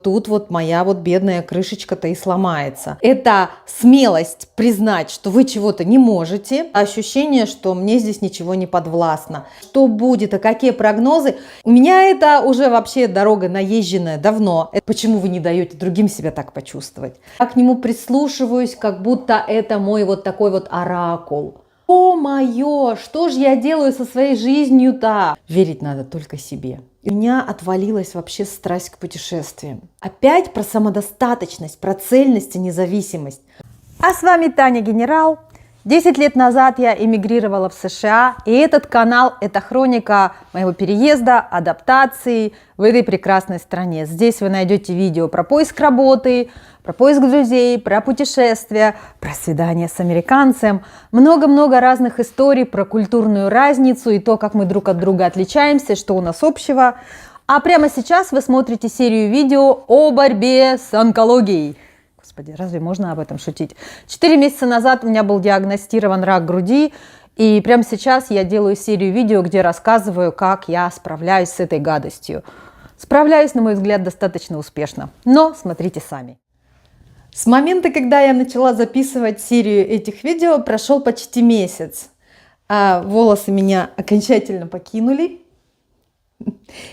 Тут вот моя вот бедная крышечка-то и сломается. Это смелость признать, что вы чего-то не можете. Ощущение, что мне здесь ничего не подвластно. Что будет, а какие прогнозы? У меня это уже вообще дорога наезженная давно. Почему вы не даете другим себя так почувствовать? Я к нему прислушиваюсь, как будто это мой вот такой вот оракул. О мое, что же я делаю со своей жизнью-то? Верить надо только себе. У меня отвалилась вообще страсть к путешествиям. Опять про самодостаточность, про цельность и независимость. А с вами Таня Генерал. 10 лет назад я эмигрировала в США, и этот канал – это хроника моего переезда, адаптации в этой прекрасной стране. Здесь вы найдете видео про поиск работы, про поиск друзей, про путешествия, про свидания с американцем, много-много разных историй про культурную разницу и то, как мы друг от друга отличаемся, что у нас общего. А прямо сейчас вы смотрите серию видео о борьбе с онкологией. Господи, разве можно об этом шутить? 4 месяца назад у меня был диагностирован рак груди, и прямо сейчас я делаю серию видео, где рассказываю, как я справляюсь с этой гадостью. Справляюсь, на мой взгляд, достаточно успешно, но смотрите сами. С момента, когда я начала записывать серию этих видео, прошел почти месяц. А волосы меня окончательно покинули.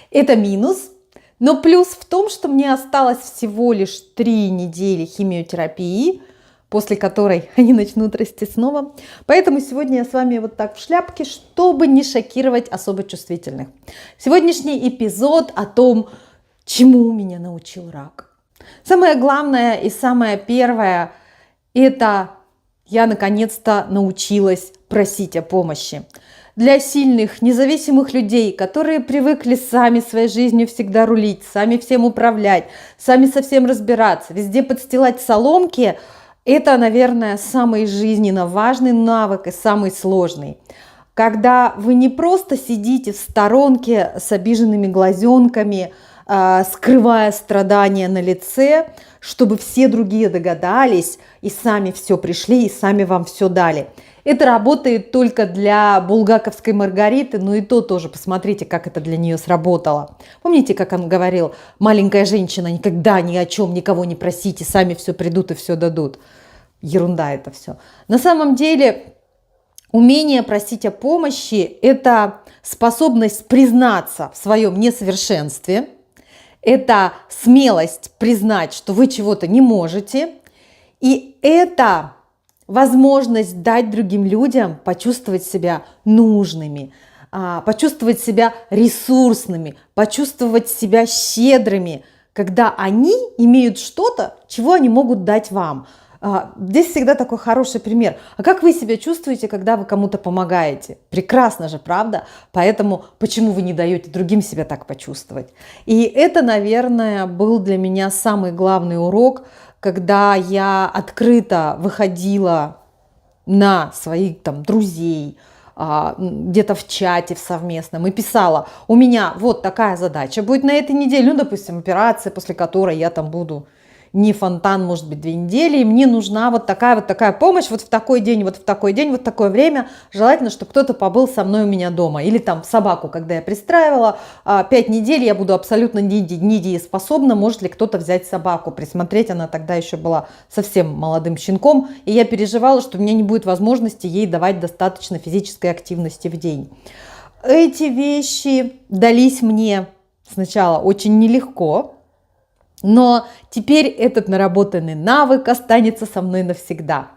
Это минус. Но плюс в том, что мне осталось всего лишь 3 недели химиотерапии, после которой они начнут расти снова. Поэтому сегодня я с вами вот так в шляпке, чтобы не шокировать особо чувствительных. Сегодняшний эпизод о том, чему меня научил рак. Самое главное и самое первое – это я наконец-то научилась просить о помощи. Для сильных, независимых людей, которые привыкли сами своей жизнью всегда рулить, сами всем управлять, сами со всем разбираться, везде подстилать соломки, это, наверное, самый жизненно важный навык и самый сложный. Когда вы не просто сидите в сторонке с обиженными глазенками, скрывая страдания на лице, чтобы все другие догадались и сами все пришли, и сами вам все дали. Это работает только для булгаковской Маргариты, но и то тоже посмотрите, как это для нее сработало. Помните, как он говорил: маленькая женщина, никогда ни о чем никого не просите, сами все придут и все дадут. Ерунда это все. На самом деле, умение просить о помощи – это способность признаться в своем несовершенстве, это смелость признать, что вы чего-то не можете, и это возможность дать другим людям почувствовать себя нужными, почувствовать себя ресурсными, почувствовать себя щедрыми, когда они имеют что-то, чего они могут дать вам. Здесь всегда такой хороший пример. А как вы себя чувствуете, когда вы кому-то помогаете? Прекрасно же, правда? Поэтому почему вы не даете другим себя так почувствовать? И это, наверное, был для меня самый главный урок, когда я открыто выходила на своих там друзей, где-то в чате в совместном и писала: у меня вот такая задача будет на этой неделе, ну, допустим, операция, после которой я там буду не фонтан, может быть, 2 недели, и мне нужна вот такая помощь вот в такой день, вот в такой день, вот в такое время. Желательно, чтобы кто-то побыл со мной у меня дома. Или там собаку, когда я пристраивала, 5 недель я буду абсолютно недееспособна, может ли кто-то взять собаку, присмотреть. Она тогда еще была совсем молодым щенком, и я переживала, что у меня не будет возможности ей давать достаточно физической активности в день. Эти вещи дались мне сначала очень нелегко, но теперь этот наработанный навык останется со мной навсегда.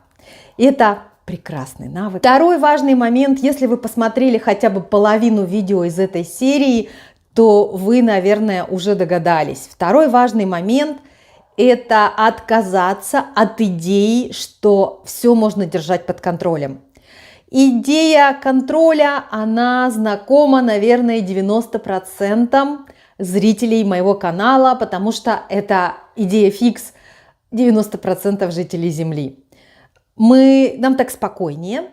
Это прекрасный навык. Второй важный момент: если вы посмотрели хотя бы половину видео из этой серии, то вы, наверное, уже догадались. Второй важный момент – это отказаться от идеи, что все можно держать под контролем. Идея контроля, она знакома, наверное, 90% зрителей моего канала, потому что это идея фикс 90% жителей Земли. Нам так спокойнее,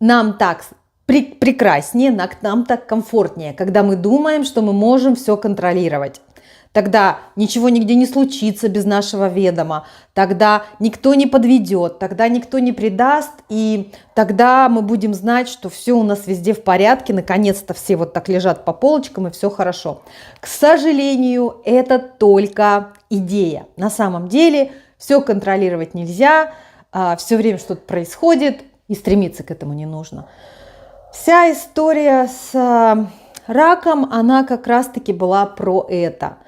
нам так прекраснее, нам так комфортнее, когда мы думаем, что мы можем все контролировать. Тогда ничего нигде не случится без нашего ведома, тогда никто не подведет, тогда никто не предаст, и тогда мы будем знать, что все у нас везде в порядке, наконец-то все вот так лежат по полочкам и все хорошо. К сожалению, это только идея. На самом деле все контролировать нельзя, все время что-то происходит, и стремиться к этому не нужно. Вся история с раком, она как раз-таки была про это.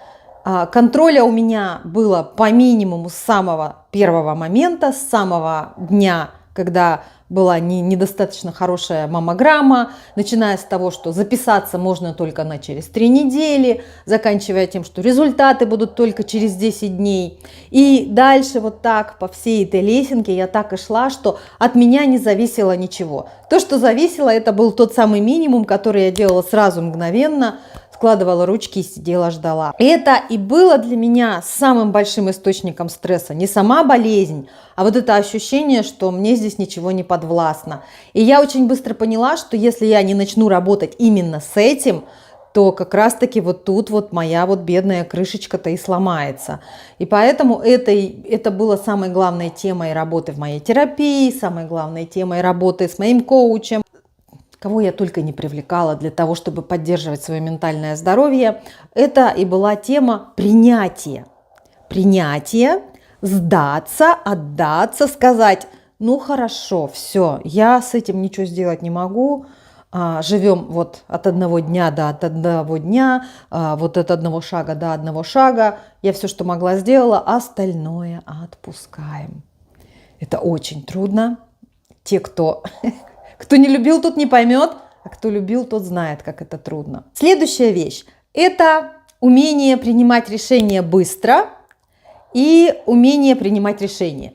Контроля у меня было по минимуму с самого первого момента, с самого дня, когда была недостаточно хорошая маммограмма, начиная с того, что записаться можно только через 3 недели, заканчивая тем, что результаты будут только через 10 дней. И дальше вот так по всей этой лесенке я так и шла, что от меня не зависело ничего. То, что зависело, это был тот самый минимум, который я делала сразу мгновенно, складывала ручки и сидела, ждала. Это и было для меня самым большим источником стресса. Не сама болезнь, а вот это ощущение, что мне здесь ничего не подвластно. И я очень быстро поняла, что если я не начну работать именно с этим, то как раз-таки вот тут вот моя вот бедная крышечка-то и сломается. И поэтому это было самой главной темой работы в моей терапии, самой главной темой работы с моим коучем. Кого я только не привлекала для того, чтобы поддерживать свое ментальное здоровье, это и была тема принятия. Принятие, сдаться, отдаться, сказать, ну хорошо, все, я с этим ничего сделать не могу, живем вот от одного дня до от одного дня, вот от одного шага до одного шага, я все, что могла, сделала, остальное отпускаем. Это очень трудно. Те, кто не любил, тот не поймет, а кто любил, тот знает, как это трудно. Следующая вещь – это умение принимать решения быстро и умение принимать решения.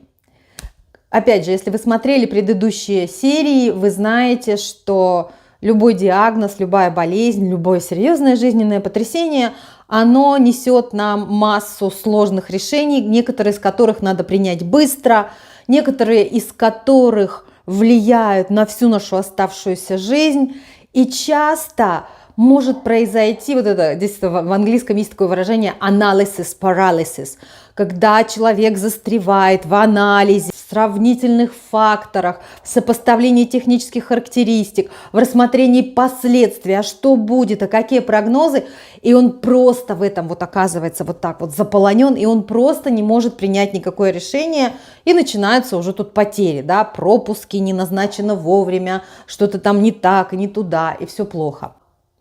Опять же, если вы смотрели предыдущие серии, вы знаете, что любой диагноз, любая болезнь, любое серьезное жизненное потрясение, оно несет нам массу сложных решений, некоторые из которых надо принять быстро, некоторые из которых влияют на всю нашу оставшуюся жизнь, и часто может произойти, вот это, здесь в английском есть такое выражение analysis paralysis, когда человек застревает в анализе, в сравнительных факторах, в сопоставлении технических характеристик, в рассмотрении последствий, а что будет, а какие прогнозы, и он просто в этом вот оказывается вот так вот заполонен, и он просто не может принять никакое решение, и начинаются уже тут потери, да, пропуски, не назначено вовремя, что-то там не так, не туда, и все плохо.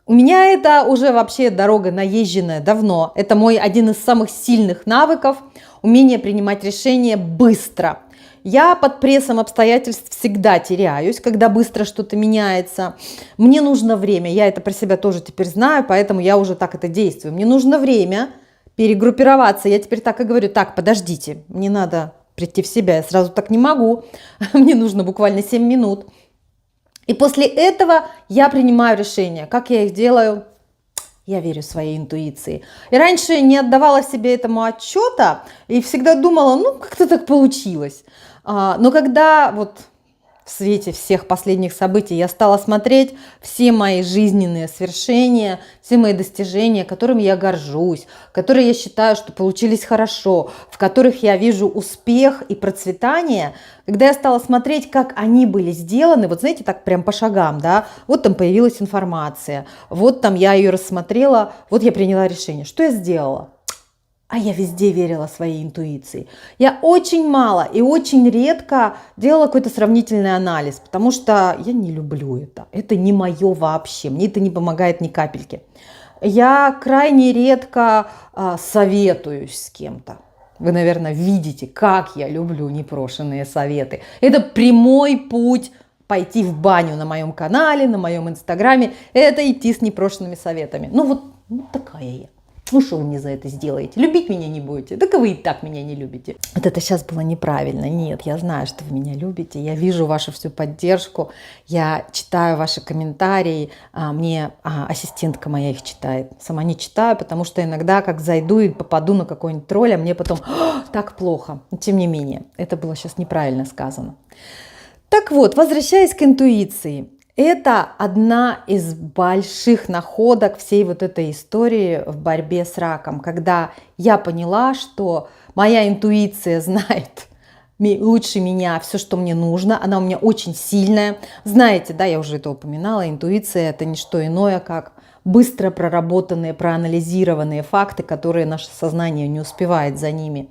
У меня это уже вообще дорога наезженная давно. Это мой один из самых сильных навыков – умение принимать решения быстро. Я под прессом обстоятельств всегда теряюсь, когда быстро что-то меняется. Мне нужно время, я это про себя тоже теперь знаю, поэтому я уже так это действую. Мне нужно время перегруппироваться. Я теперь так и говорю, так, подождите, мне надо прийти в себя, я сразу так не могу, мне нужно буквально 7 минут. И после этого я принимаю решения. Как я их делаю? Я верю своей интуиции. И раньше не отдавала себе этому отчета и всегда думала, ну как-то так получилось. Но когда вот в свете всех последних событий я стала смотреть все мои жизненные свершения, все мои достижения, которыми я горжусь, которые я считаю, что получились хорошо, в которых я вижу успех и процветание, когда я стала смотреть, как они были сделаны, вот знаете, так прям по шагам, да, вот там появилась информация, вот там я ее рассмотрела, вот я приняла решение. Что я сделала? А я везде верила своей интуиции. Я очень мало и очень редко делала какой-то сравнительный анализ, потому что я не люблю это. Это не мое вообще, мне это не помогает ни капельки. Я крайне редко советуюсь с кем-то. Вы, наверное, видите, как я люблю непрошенные советы. Это прямой путь пойти в баню на моем канале, на моем инстаграме. Это идти с непрошенными советами. Ну вот такая я. Ну что вы мне за это сделаете? Любить меня не будете? Так и вы и так меня не любите. Вот это сейчас было неправильно. Нет, я знаю, что вы меня любите. Я вижу вашу всю поддержку. Я читаю ваши комментарии. Мне ассистентка моя их читает. Сама не читаю, потому что иногда, как зайду и попаду на какой-нибудь тролль, а мне потом так плохо. Но тем не менее, это было сейчас неправильно сказано. Так вот, возвращаясь к интуиции. Это одна из больших находок всей вот этой истории в борьбе с раком, когда я поняла, что моя интуиция знает лучше меня все, что мне нужно, она у меня очень сильная. Знаете, да, я уже это упоминала, интуиция – это не что иное, как быстро проработанные, проанализированные факты, которые наше сознание не успевает за ними.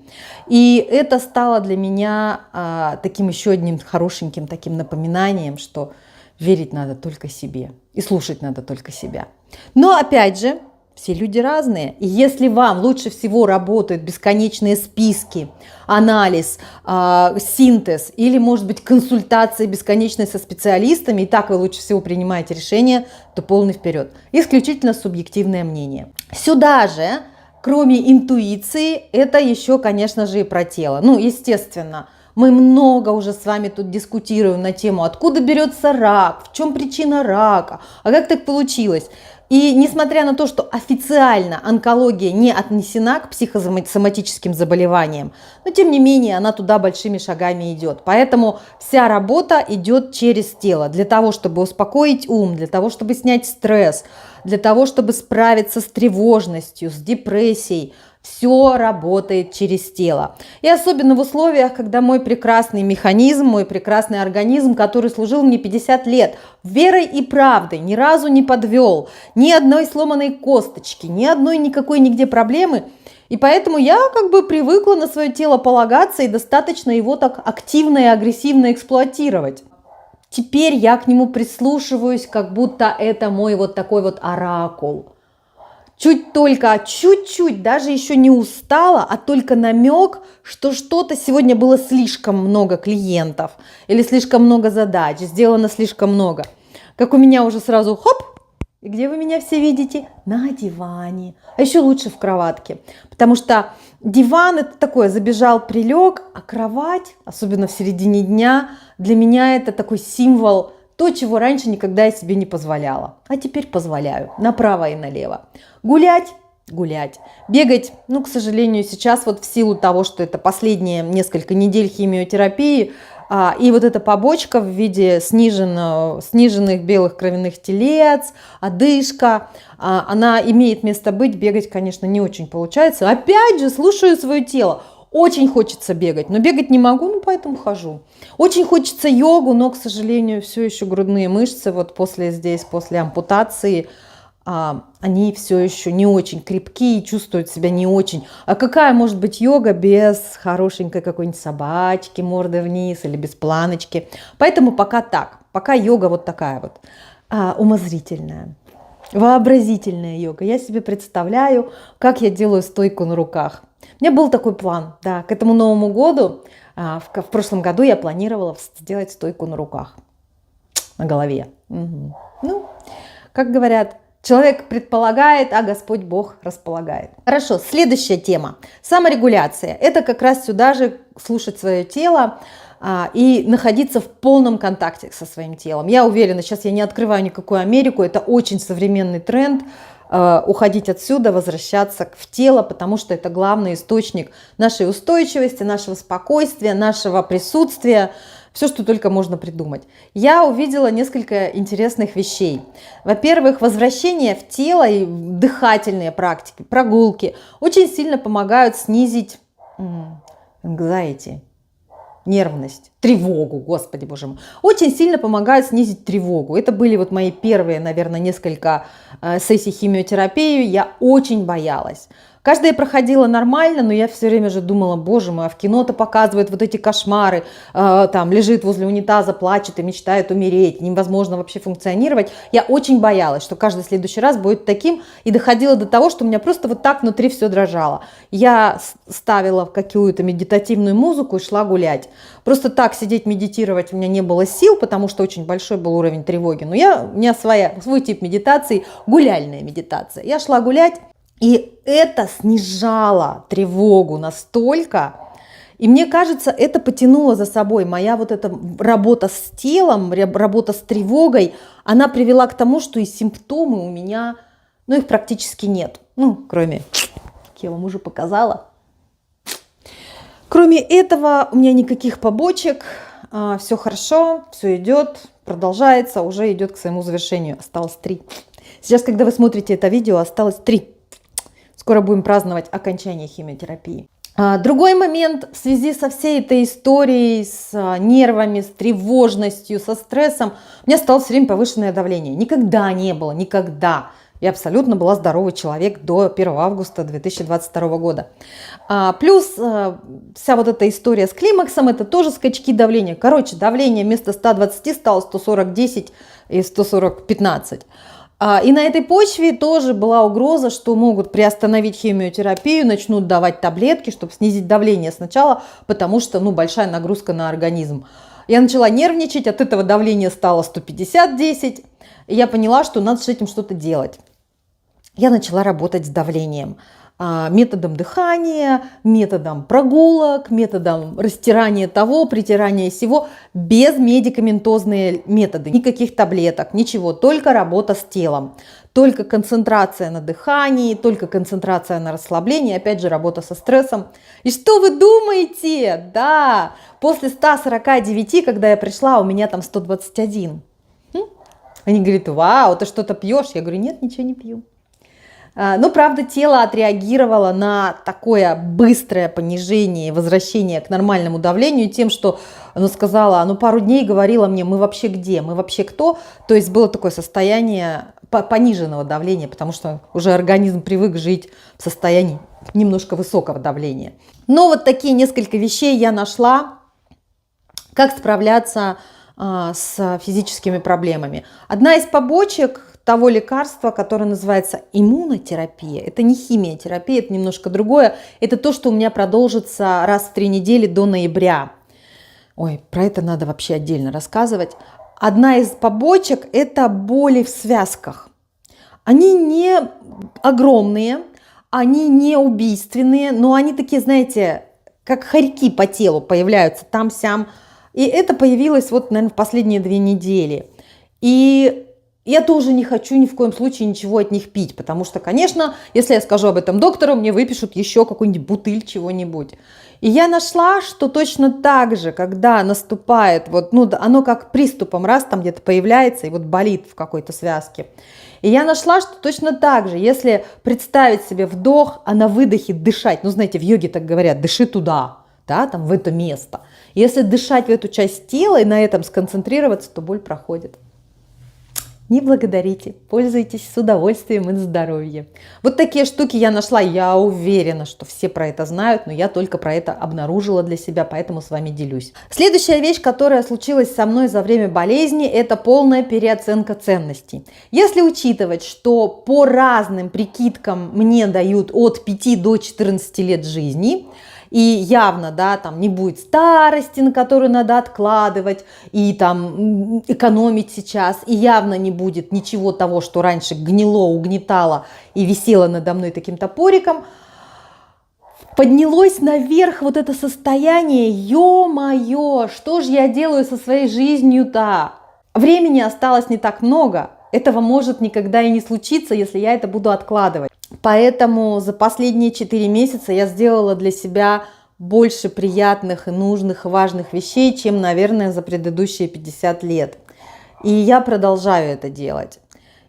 И это стало для меня таким еще одним хорошеньким таким напоминанием, что верить надо только себе и слушать надо только себя. Но опять же, все люди разные. И если вам лучше всего работают бесконечные списки, анализ, синтез или, может быть, консультации бесконечные со специалистами, и так вы лучше всего принимаете решение, то полный вперед. Исключительно субъективное мнение. Сюда же, кроме интуиции, это еще, конечно же, и про тело. Ну, естественно, мы много уже с вами тут дискутируем на тему, откуда берется рак, в чем причина рака, а как так получилось. И несмотря на то, что официально онкология не отнесена к психосоматическим заболеваниям, но тем не менее она туда большими шагами идет. Поэтому вся работа идет через тело для того, чтобы успокоить ум, для того, чтобы снять стресс, для того, чтобы справиться с тревожностью, с депрессией. Все работает через тело. И особенно в условиях, когда мой прекрасный механизм, мой прекрасный организм, который служил мне 50 лет, верой и правдой, ни разу не подвел, ни одной сломанной косточки, ни одной никакой нигде проблемы. И поэтому я как бы привыкла на свое тело полагаться и достаточно его так активно и агрессивно эксплуатировать. Теперь я к нему прислушиваюсь, как будто это мой вот такой вот оракул. Чуть-чуть, даже еще не устала, а только намек, что что-то сегодня было слишком много клиентов или слишком много задач, сделано слишком много. Как у меня уже сразу хоп, и где вы меня все видите? На диване, а еще лучше в кроватке, потому что диван это такое, забежал, прилег, а кровать, особенно в середине дня, для меня это такой символ, то, чего раньше никогда я себе не позволяла. А теперь позволяю направо и налево. Гулять, бегать. Ну, к сожалению, сейчас вот в силу того, что это последние несколько недель химиотерапии, и вот эта побочка в виде сниженных белых кровяных телец, одышка, она имеет место быть. Бегать, конечно, не очень получается. Опять же, слушаю свое тело. Очень хочется бегать, но бегать не могу, ну поэтому хожу. Очень хочется йогу, но, к сожалению, все еще грудные мышцы, вот после ампутации, они все еще не очень крепкие и чувствуют себя не очень. А какая может быть йога без хорошенькой какой-нибудь собачки, мордой вниз или без планочки? Поэтому пока так, пока йога вот такая вот умозрительная. Вообразительная йога. Я себе представляю, как я делаю стойку на руках. У меня был такой план, да, к этому Новому году, в прошлом году я планировала сделать стойку на руках, на голове. Угу. Ну, как говорят, человек предполагает, а Господь Бог располагает. Хорошо, следующая тема. Саморегуляция. Это как раз сюда же слушать свое тело и находиться в полном контакте со своим телом. Я уверена, сейчас я не открываю никакую Америку, это очень современный тренд. Уходить отсюда, возвращаться в тело, потому что это главный источник нашей устойчивости, нашего спокойствия, нашего присутствия, все, что только можно придумать. Я увидела несколько интересных вещей. Во-первых, возвращение в тело и дыхательные практики, прогулки очень сильно помогают снизить anxiety, нервность, тревогу, господи боже мой. Очень сильно помогает снизить тревогу. Это были вот мои первые, наверное, несколько сессий химиотерапии. Я очень боялась. Каждая проходила нормально, но я все время же думала, боже мой, а в кино-то показывают вот эти кошмары, там лежит возле унитаза, плачет и мечтает умереть, невозможно вообще функционировать. Я очень боялась, что каждый следующий раз будет таким, и доходило до того, что у меня просто вот так внутри все дрожало. Я ставила какую-то медитативную музыку и шла гулять. Просто так сидеть, медитировать у меня не было сил, потому что очень большой был уровень тревоги. Но у меня свой тип медитации, гуляльная медитация. Я шла гулять, и это снижало тревогу настолько, и мне кажется, это потянуло за собой моя вот эта работа с телом, работа с тревогой, она привела к тому, что и симптомы у меня, ну их практически нет, ну кроме, как я вам уже показала. Кроме этого у меня никаких побочек, все хорошо, все идет, продолжается, уже идет к своему завершению. Осталось 3. Сейчас, когда вы смотрите это видео, осталось 3. Скоро будем праздновать окончание химиотерапии. Другой момент в связи со всей этой историей, с нервами, с тревожностью, со стрессом, у меня стало все время повышенное давление. Никогда не было, никогда. Я абсолютно была здоровый человек до 1 августа 2022 года. Плюс вся вот эта история с климаксом, это тоже скачки давления. Короче, давление вместо 120 стало 140-10 и 140-15. И на этой почве тоже была угроза, что могут приостановить химиотерапию, начнут давать таблетки, чтобы снизить давление сначала, потому что большая нагрузка на организм. Я начала нервничать, от этого давление стало 150-10, и я поняла, что надо с этим что-то делать. Я начала работать с давлением. Методом дыхания, методом прогулок, методом растирания того, притирания сего, без медикаментозные методы, никаких таблеток, ничего, только работа с телом, только концентрация на дыхании, только концентрация на расслаблении, опять же работа со стрессом. И что вы думаете? Да, после 149, когда я пришла, у меня там 121. Они говорят: вау, ты что-то пьешь? Я говорю: нет, ничего не пью. Но, правда, тело отреагировало на такое быстрое понижение, возвращение к нормальному давлению тем, что оно сказала, пару дней говорила мне: мы вообще где, мы вообще кто? То есть было такое состояние пониженного давления, потому что уже организм привык жить в состоянии немножко высокого давления. Но вот такие несколько вещей я нашла, как справляться с физическими проблемами. Одна из побочек того лекарства, которое называется иммунотерапия. Это не химиотерапия, это немножко другое. Это то, что у меня продолжится раз в 3 недели до ноября. Ой, про это надо вообще отдельно рассказывать. Одна из побочек – это боли в связках. Они не огромные, они не убийственные, но они такие, знаете, как хорьки по телу появляются там-сям. И это появилось наверное, в последние 2 недели. И я тоже не хочу ни в коем случае ничего от них пить, потому что, конечно, если я скажу об этом доктору, мне выпишут еще какую-нибудь бутыль чего-нибудь. И я нашла, что точно так же, когда наступает, оно как приступом раз там где-то появляется и болит в какой-то связке. И я нашла, что точно так же, если представить себе вдох, а на выдохе дышать, знаете, в йоге так говорят: дыши туда, да, там в это место. Если дышать в эту часть тела и на этом сконцентрироваться, то боль проходит. Не благодарите, пользуйтесь с удовольствием и на здоровье. Вот такие штуки я нашла, я уверена, что все про это знают, но я только про это обнаружила для себя, поэтому с вами делюсь. Следующая вещь, которая случилась со мной за время болезни, это полная переоценка ценностей. Если учитывать, что по разным прикидкам мне дают от 5 до 14 лет жизни, и явно, да, там не будет старости, на которую надо откладывать, и там экономить сейчас, и явно не будет ничего того, что раньше гнило, угнетало и висело надо мной таким топориком, поднялось наверх это состояние: ё-моё, что же я делаю со своей жизнью-то? Времени осталось не так много, этого может никогда и не случиться, если я это буду откладывать. Поэтому за последние 4 месяца я сделала для себя больше приятных и нужных, и важных вещей, чем, наверное, за предыдущие 50 лет. И я продолжаю это делать.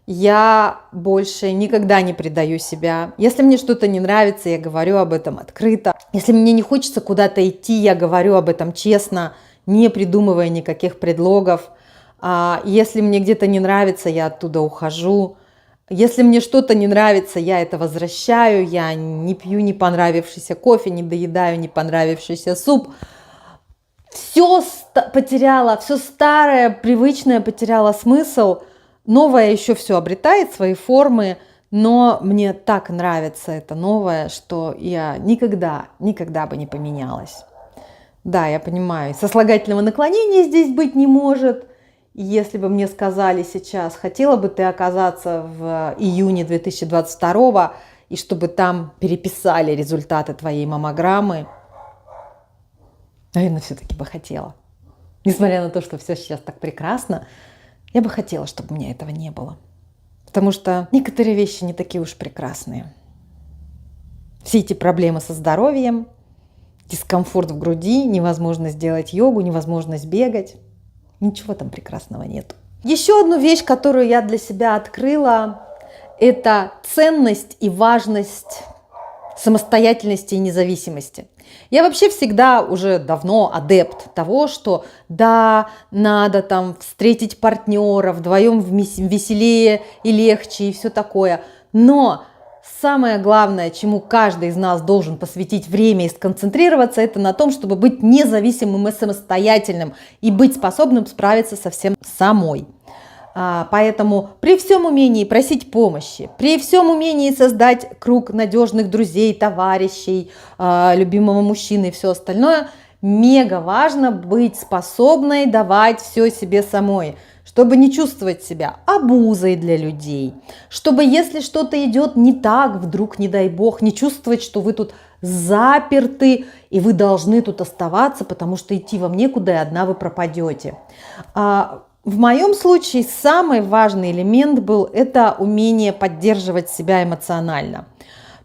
Я больше никогда не предаю себя. Если мне что-то не нравится, я говорю об этом открыто. Если мне не хочется куда-то идти, я говорю об этом честно, не придумывая никаких предлогов. Если мне где-то не нравится, я оттуда ухожу. Если мне что-то не нравится, я это возвращаю, я не пью не понравившийся кофе, не доедаю не понравившийся суп. Все потеряло, все старое, привычное потеряло смысл. Новое еще все обретает свои формы, но мне так нравится это новое, что я никогда бы не поменялась. Да, я понимаю, сослагательного наклонения здесь быть не может. Если бы мне сказали сейчас: хотела бы ты оказаться в июне 2022, и чтобы там переписали результаты твоей маммограммы, наверное, все-таки бы хотела. Несмотря на то, что все сейчас так прекрасно, я бы хотела, чтобы у меня этого не было. Потому что некоторые вещи не такие уж прекрасные. Все эти проблемы со здоровьем, дискомфорт в груди, невозможность сделать йогу, невозможность бегать. Ничего там прекрасного нет. Еще одну вещь, которую я для себя открыла, это ценность и важность самостоятельности и независимости. Я вообще всегда уже давно адепт того, что да, надо там встретить партнера, вдвоем веселее и легче и все такое. Но самое главное, чему каждый из нас должен посвятить время и сконцентрироваться, это на том, чтобы быть независимым и самостоятельным и быть способным справиться со всем самой. Поэтому при всем умении просить помощи, при всем умении создать круг надежных друзей, товарищей, любимого мужчины и все остальное, мега важно быть способной давать все себе самой, чтобы не чувствовать себя обузой для людей, чтобы если что-то идет не так, вдруг, не дай бог, не чувствовать, что вы тут заперты и вы должны тут оставаться, потому что идти вам некуда и одна вы пропадете. В моем случае самый важный элемент был это умение поддерживать себя эмоционально.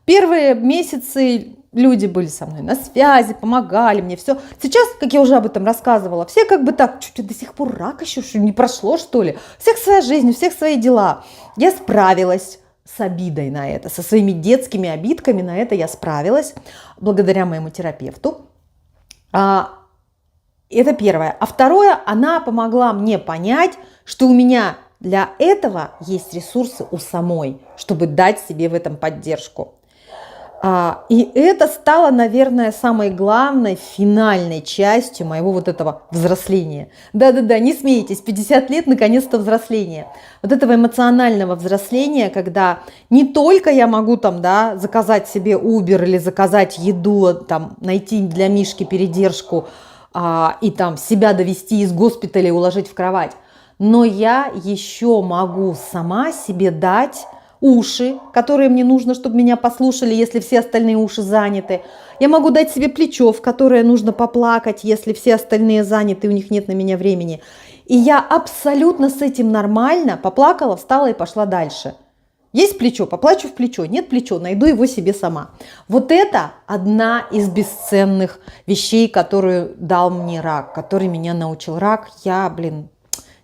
Первые месяцы люди были со мной на связи, помогали мне, все. Сейчас, как я уже об этом рассказывала, все как бы так, чуть до сих пор рак еще, что не прошло, что ли. У всех своя жизнь, у всех свои дела. Я справилась с обидой на это, со своими детскими обидками на это я справилась благодаря моему терапевту. Это первое. А второе, она помогла мне понять, что у меня для этого есть ресурсы у самой, чтобы дать себе в этом поддержку. И это стало, наверное, самой главной, финальной частью моего вот этого взросления. Да-да-да, не смейтесь, 50 лет, наконец-то взросление. Вот этого эмоционального взросления, когда не только я могу там, да, заказать себе Uber или заказать еду, там, найти для Мишки передержку, и там себя довести из госпиталя и уложить в кровать. Но я еще могу сама себе дать уши, которые мне нужно, чтобы меня послушали, если все остальные уши заняты. Я могу дать себе плечо, в которое нужно поплакать, если все остальные заняты, у них нет на меня времени. И я абсолютно с этим нормально поплакала, встала и пошла дальше. Есть плечо, поплачу в плечо, нет плечо, найду его себе сама. Вот это одна из бесценных вещей, которую дал мне рак, который меня научил рак. Я,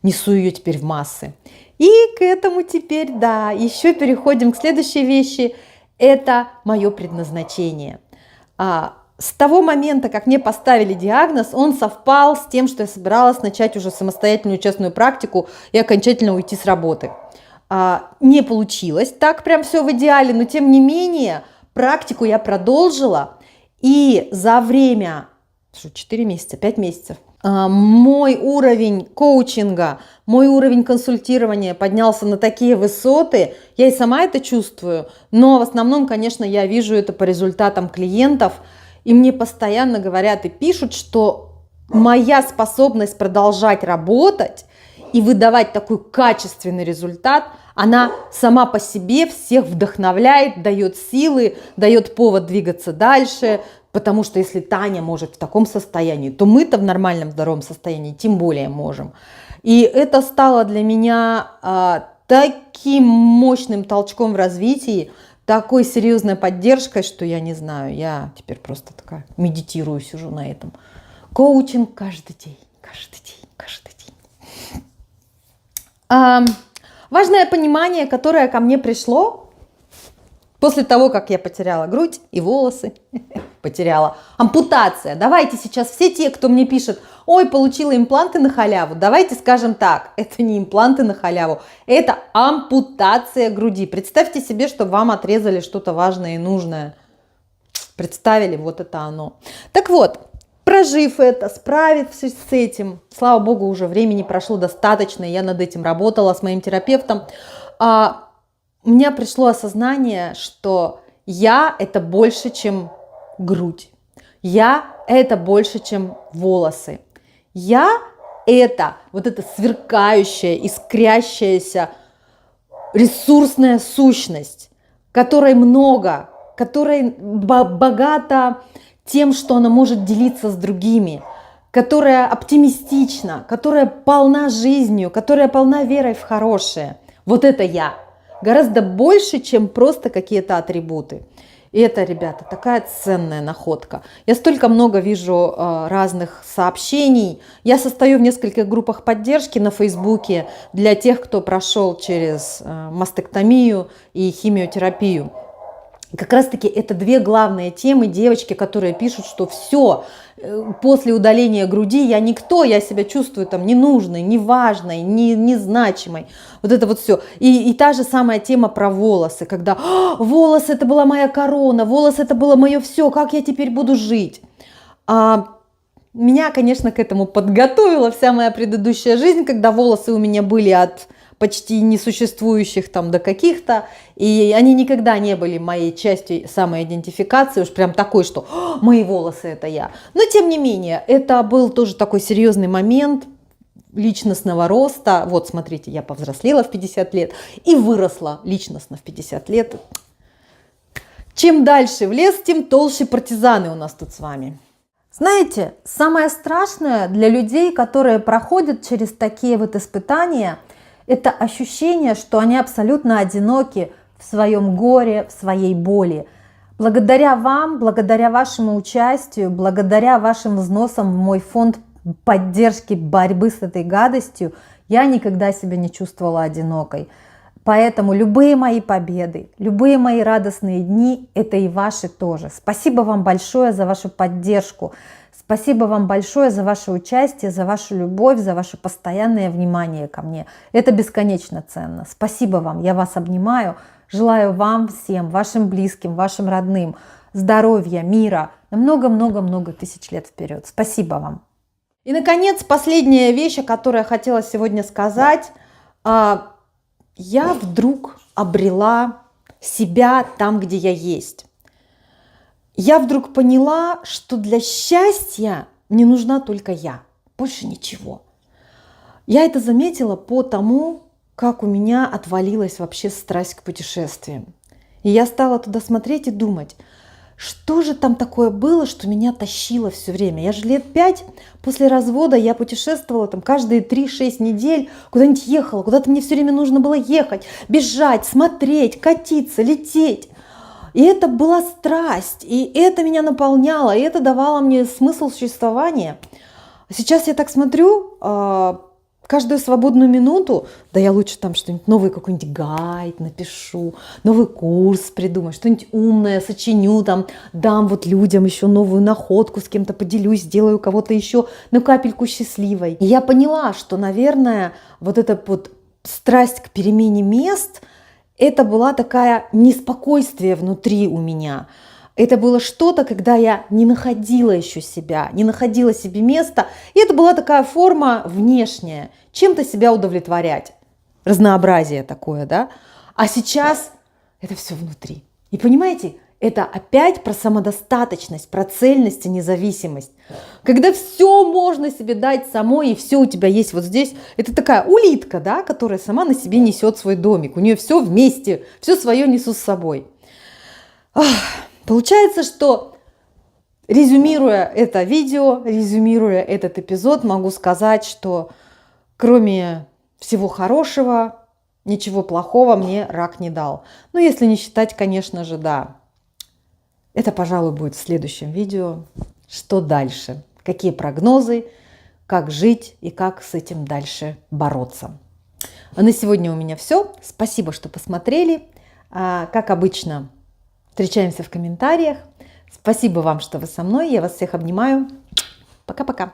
несу ее теперь в массы. И к этому теперь, да, еще переходим к следующей вещи. Это мое предназначение. С того момента, как мне поставили диагноз, он совпал с тем, что я собиралась начать уже самостоятельную частную практику и окончательно уйти с работы. Не получилось так прям все в идеале, но тем не менее практику я продолжила. И за время, 4 месяца, 5 месяцев, мой уровень коучинга, мой уровень консультирования поднялся на такие высоты. Я и сама это чувствую, но в основном, конечно, я вижу это по результатам клиентов. И мне постоянно говорят и пишут, что моя способность продолжать работать и выдавать такой качественный результат, она сама по себе всех вдохновляет, дает силы, дает повод двигаться дальше, потому что если Таня может в таком состоянии, то мы-то в нормальном здоровом состоянии тем более можем. И это стало для меня таким мощным толчком в развитии, такой серьезной поддержкой, что я не знаю, я теперь просто такая медитирую, сижу на этом. Коучинг каждый день, каждый день, каждый день. Важное понимание, которое ко мне пришло после того, как я потеряла грудь и волосы, потеряла. Ампутация. Давайте сейчас все те, кто мне пишет, ой, получила импланты на халяву, давайте скажем так, это не импланты на халяву, это ампутация груди. Представьте себе, что вам отрезали что-то важное и нужное. Представили, вот это оно. Так вот, прожив это, справившись с этим, слава богу, уже времени прошло достаточно, я над этим работала с моим терапевтом, у меня пришло осознание, что я – это больше, чем грудь. Я – это больше, чем волосы. Я – это вот эта сверкающая, искрящаяся ресурсная сущность, которой много, которой богата тем, что она может делиться с другими, которая оптимистична, которая полна жизнью, которая полна верой в хорошее. Вот это я. Гораздо больше, чем просто какие-то атрибуты. И это, ребята, такая ценная находка. Я столько много вижу разных сообщений. Я состою в нескольких группах поддержки на Фейсбуке для тех, кто прошел через мастектомию и химиотерапию. Как раз-таки это две главные темы девочки, которые пишут, что все, после удаления груди я никто, я себя чувствую там ненужной, неважной, незначимой. Вот это вот все. И та же самая тема про волосы, когда волосы это была моя корона, волосы это было мое все, как я теперь буду жить? Меня, конечно, к этому подготовила вся моя предыдущая жизнь, когда волосы у меня были от почти несуществующих там до каких-то, и они никогда не были моей частью самоидентификации, уж прям такой, что мои волосы это я. Но тем не менее, это был тоже такой серьезный момент личностного роста. Вот смотрите, я повзрослела в 50 лет и выросла личностно в 50 лет. Чем дальше в лес, тем толще партизаны у нас тут с вами. Знаете, самое страшное для людей, которые проходят через такие вот испытания, это ощущение, что они абсолютно одиноки в своем горе, в своей боли. Благодаря вам, благодаря вашему участию, благодаря вашим взносам в мой фонд поддержки борьбы с этой гадостью, я никогда себя не чувствовала одинокой. Поэтому любые мои победы, любые мои радостные дни, это и ваши тоже. Спасибо вам большое за вашу поддержку. Спасибо вам большое за ваше участие, за вашу любовь, за ваше постоянное внимание ко мне. Это бесконечно ценно. Спасибо вам, я вас обнимаю. Желаю вам всем, вашим близким, вашим родным здоровья, мира на много-много-много тысяч лет вперед. Спасибо вам. И, наконец, последняя вещь, о которой я хотела сегодня сказать. Я вдруг обрела себя там, где я есть. Я вдруг поняла, что для счастья мне нужна только я, больше ничего. Я это заметила по тому, как у меня отвалилась вообще страсть к путешествиям. И я стала туда смотреть и думать, что же там такое было, что меня тащило все время. Я же лет 5 после развода я путешествовала там каждые 3-6 недель, куда-нибудь ехала, куда-то мне все время нужно было ехать, бежать, смотреть, катиться, лететь. И это была страсть, и это меня наполняло, и это давало мне смысл существования. Сейчас я так смотрю, каждую свободную минуту, да я лучше там что-нибудь новый какой-нибудь гайд напишу, новый курс придумаю, что-нибудь умное сочиню, там, дам вот людям еще новую находку, с кем-то поделюсь, сделаю кого-то еще на капельку счастливой. И я поняла, что, наверное, вот эта вот страсть к перемене мест, это была такая неспокойствие внутри у меня. Это было что-то, когда я не находила еще себя, не находила себе места. И это была такая форма внешняя, чем-то себя удовлетворять. Разнообразие такое, да? А сейчас это все внутри. И понимаете, это опять про самодостаточность, про цельность и независимость. Когда все можно себе дать самой, и все у тебя есть вот здесь. Это такая улитка, да, которая сама на себе несет свой домик. У нее все вместе, все свое несу с собой. Получается, что резюмируя это видео, резюмируя этот эпизод, могу сказать, что кроме всего хорошего, ничего плохого мне рак не дал. Ну, если не считать, конечно же, да. Это, пожалуй, будет в следующем видео. Что дальше? Какие прогнозы? Как жить и как с этим дальше бороться? А на сегодня у меня все. Спасибо, что посмотрели. Как обычно, встречаемся в комментариях. Спасибо вам, что вы со мной. Я вас всех обнимаю. Пока-пока.